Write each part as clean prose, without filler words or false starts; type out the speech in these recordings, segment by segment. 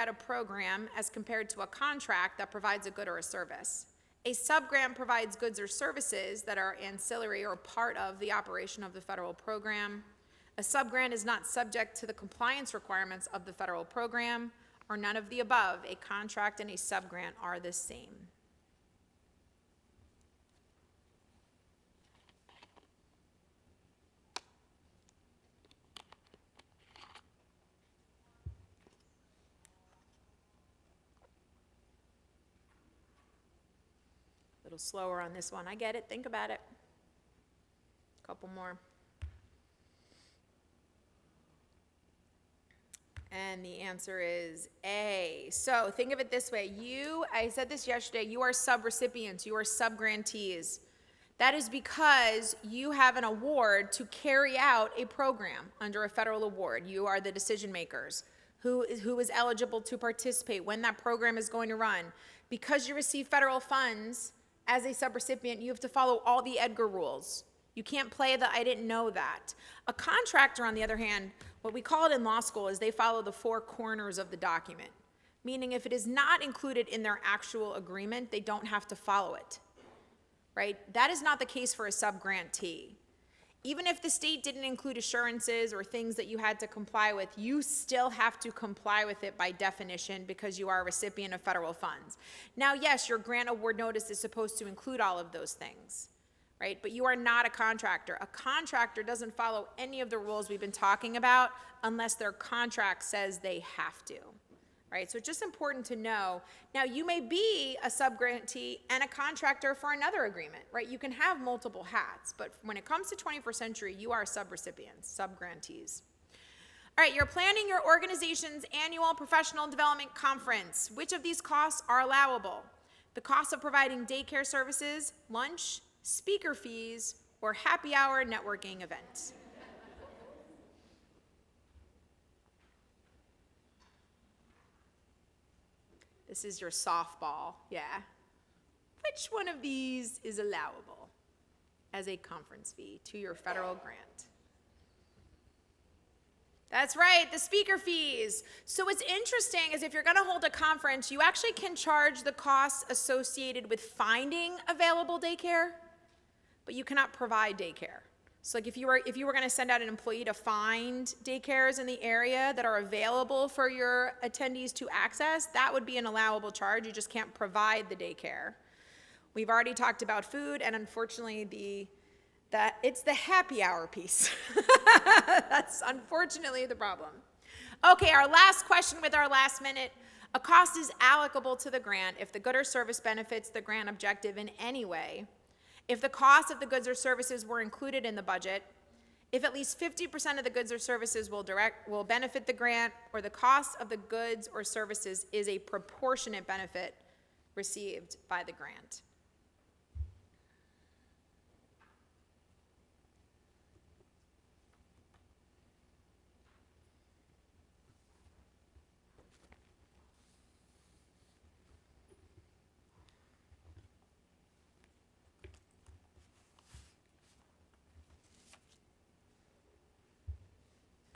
out a program as compared to a contract that provides a good or a service. A subgrant provides goods or services that are ancillary or part of the operation of the federal program. A subgrant is not subject to the compliance requirements of the federal program, or none of the above. A contract and a subgrant are the same. A little slower on this one. I get it. Think about it. A couple more. And the answer is A. So think of it this way. I said this yesterday, you are subrecipients, you are subgrantees. That is because you have an award to carry out a program under a federal award. You are the decision makers. Who is eligible to participate, when that program is going to run. Because you receive federal funds as a subrecipient, you have to follow all the EDGAR rules. You can't play the I didn't know that. A contractor, on the other hand, what we call it in law school is they follow the four corners of the document. Meaning if it is not included in their actual agreement, they don't have to follow it, right? That is not the case for a subgrantee. Even if the state didn't include assurances or things that you had to comply with, you still have to comply with it by definition because you are a recipient of federal funds. Now, yes, your grant award notice is supposed to include all of those things, right? But you are not a contractor. A contractor doesn't follow any of the rules we've been talking about unless their contract says they have to, right? So it's just important to know. Now, you may be a subgrantee and a contractor for another agreement, right? You can have multiple hats, but when it comes to 21st century, you are subrecipients, subgrantees. All right, you're planning your organization's annual professional development conference. Which of these costs are allowable? The cost of providing daycare services, lunch, speaker fees, or happy hour networking events. This is your softball, yeah. Which one of these is allowable as a conference fee to your federal grant? That's right, the speaker fees. So what's interesting is if you're gonna hold a conference, you actually can charge the costs associated with finding available daycare, but you cannot provide daycare. So like if you were gonna send out an employee to find daycares in the area that are available for your attendees to access, that would be an allowable charge. You just can't provide the daycare. We've already talked about food, and unfortunately it's the happy hour piece. That's unfortunately the problem. Okay, our last question with our last minute. A cost is allocable to the grant if the good or service benefits the grant objective in any way, if the cost of the goods or services were included in the budget, if at least 50% of the goods or services will benefit the grant, or the cost of the goods or services is a proportionate benefit received by the grant.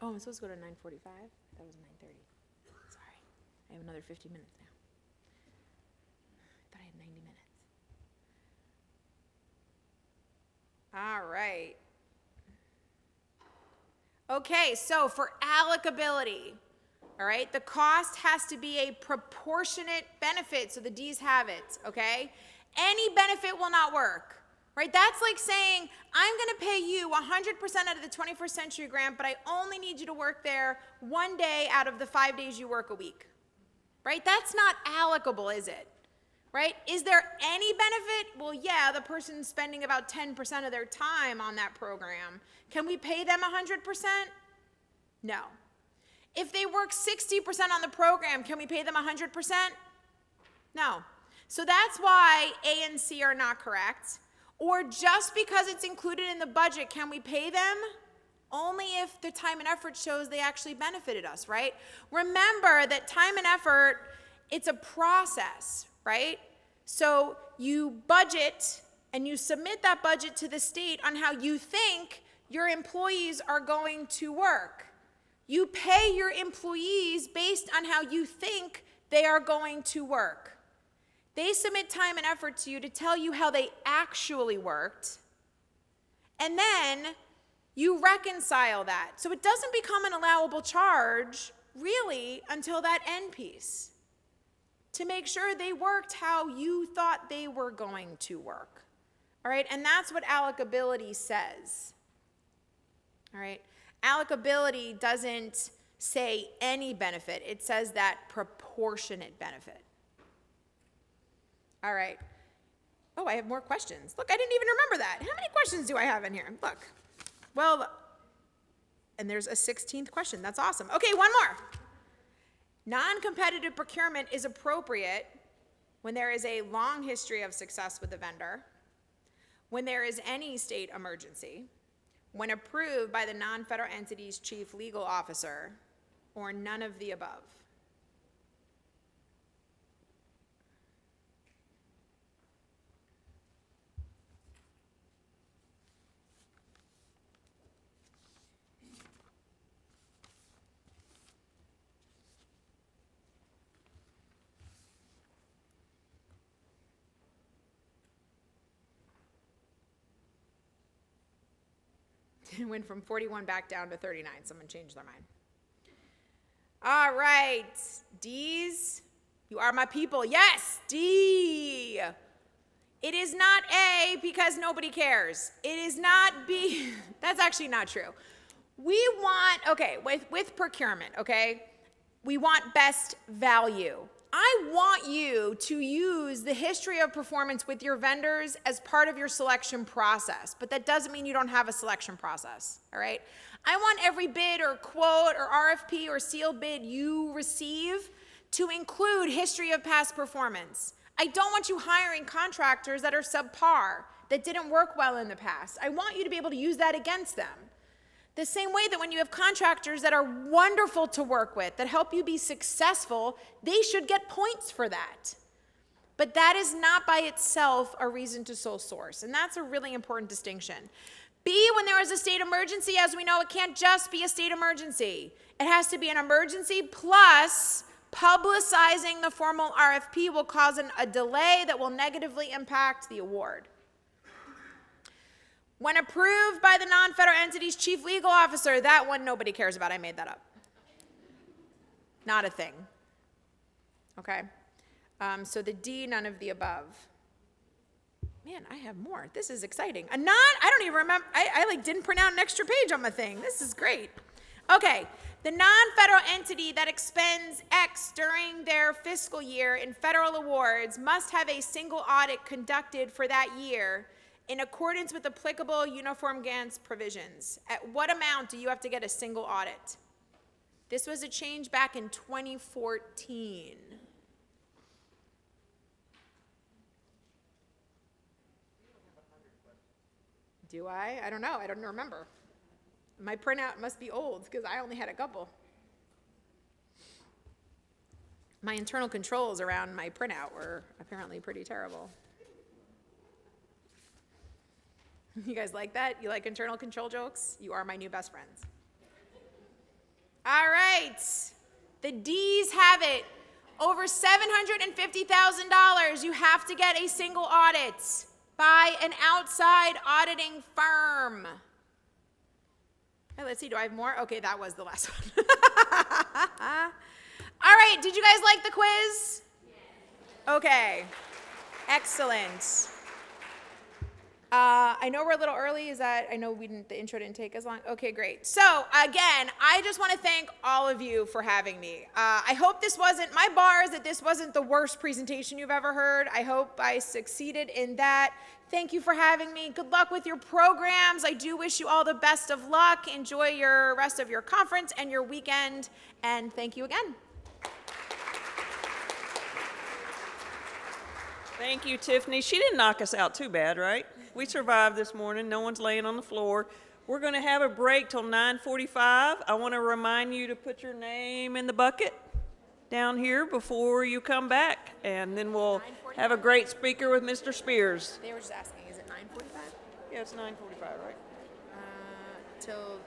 Oh, I'm supposed to go to 9:45? That was 9:30. Sorry. I have another 50 minutes now. I thought I had 90 minutes. All right. Okay, so for allocability, all right, the cost has to be a proportionate benefit, so the D's have it, okay? Any benefit will not work. Right, that's like saying, I'm gonna pay you 100% out of the 21st century grant, but I only need you to work there one day out of the 5 days you work a week. Right, that's not allocable, is it? Right, is there any benefit? Well, yeah, the person's spending about 10% of their time on that program. Can we pay them 100%? No. If they work 60% on the program, can we pay them 100%? No. So that's why A and C are not correct. Or just because it's included in the budget, can we pay them? Only if the time and effort shows they actually benefited us, right? Remember that time and effort, it's a process, right? So you budget and you submit that budget to the state on how you think your employees are going to work, You pay your employees based on how you think they are going to work. They submit time and effort to you to tell you how they actually worked, and then you reconcile that. So it doesn't become an allowable charge, really, until that end piece, to make sure they worked how you thought they were going to work. All right, and that's what allocability says. All right, allocability doesn't say any benefit. It says that proportionate benefit. All right. Oh, I have more questions. Look, I didn't even remember that. How many questions do I have in here? Look. Well, and there's a 16th question. That's awesome. Okay, one more. Non-competitive procurement is appropriate when there is a long history of success with the vendor, when there is any state emergency, when approved by the non-federal entity's chief legal officer, or none of the above. It went from 41 back down to 39. Someone changed their mind. All right, D's, you are my people. Yes, D. It is not A because nobody cares. It is not B. That's actually not true. We want, okay, with procurement, okay, we want best value. I want you to use the history of performance with your vendors as part of your selection process, but that doesn't mean you don't have a selection process, all right? I want every bid or quote or RFP or sealed bid you receive to include history of past performance. I don't want you hiring contractors that are subpar, that didn't work well in the past. I want you to be able to use that against them. The same way that when you have contractors that are wonderful to work with, that help you be successful, they should get points for that. But that is not by itself a reason to sole source, and that's a really important distinction. B, when there is a state emergency, as we know, it can't just be a state emergency. It has to be an emergency plus publicizing the formal RFP will cause a delay that will negatively impact the award. When approved by the non-federal entity's chief legal officer, that one nobody cares about. I made that up. Not a thing. Okay? So the D, none of the above. Man, I have more. This is exciting. I don't even remember. I like didn't print out an extra page on my thing. This is great. Okay. The non-federal entity that expends X during their fiscal year in federal awards must have a single audit conducted for that year in accordance with applicable uniform grants provisions. At what amount do you have to get a single audit? This was a change back in 2014. Do I? I don't know. I don't remember. My printout must be old because I only had a couple. My internal controls around my printout were apparently pretty terrible. You guys like that? You like internal control jokes? You are my new best friends. All right. The D's have it. Over $750,000, you have to get a single audit by an outside auditing firm. Hey, let's see, do I have more? Okay, that was the last one. All right, did you guys like the quiz? Okay, excellent. I know we're a little early. I know the intro didn't take as long. Okay, great. So again, I just want to thank all of you for having me. I hope my bar is that this wasn't the worst presentation you've ever heard. I hope I succeeded in that. Thank you for having me. Good luck with your programs. I do wish you all the best of luck. Enjoy your rest of your conference and your weekend, and thank you again. Thank you, Tiffany. She didn't knock us out too bad, right? We survived this morning. No one's laying on the floor. We're going to have a break till 9:45. I want to remind you to put your name in the bucket down here before you come back, and then we'll have a great speaker with Mr. Spears. They were just asking, is it 9:45? Yeah, it's 9:45, right? Till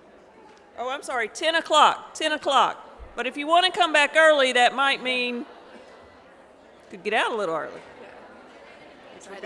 Oh, I'm sorry, 10 o'clock, 10 o'clock. But if you want to come back early, that might mean you could get out a little early.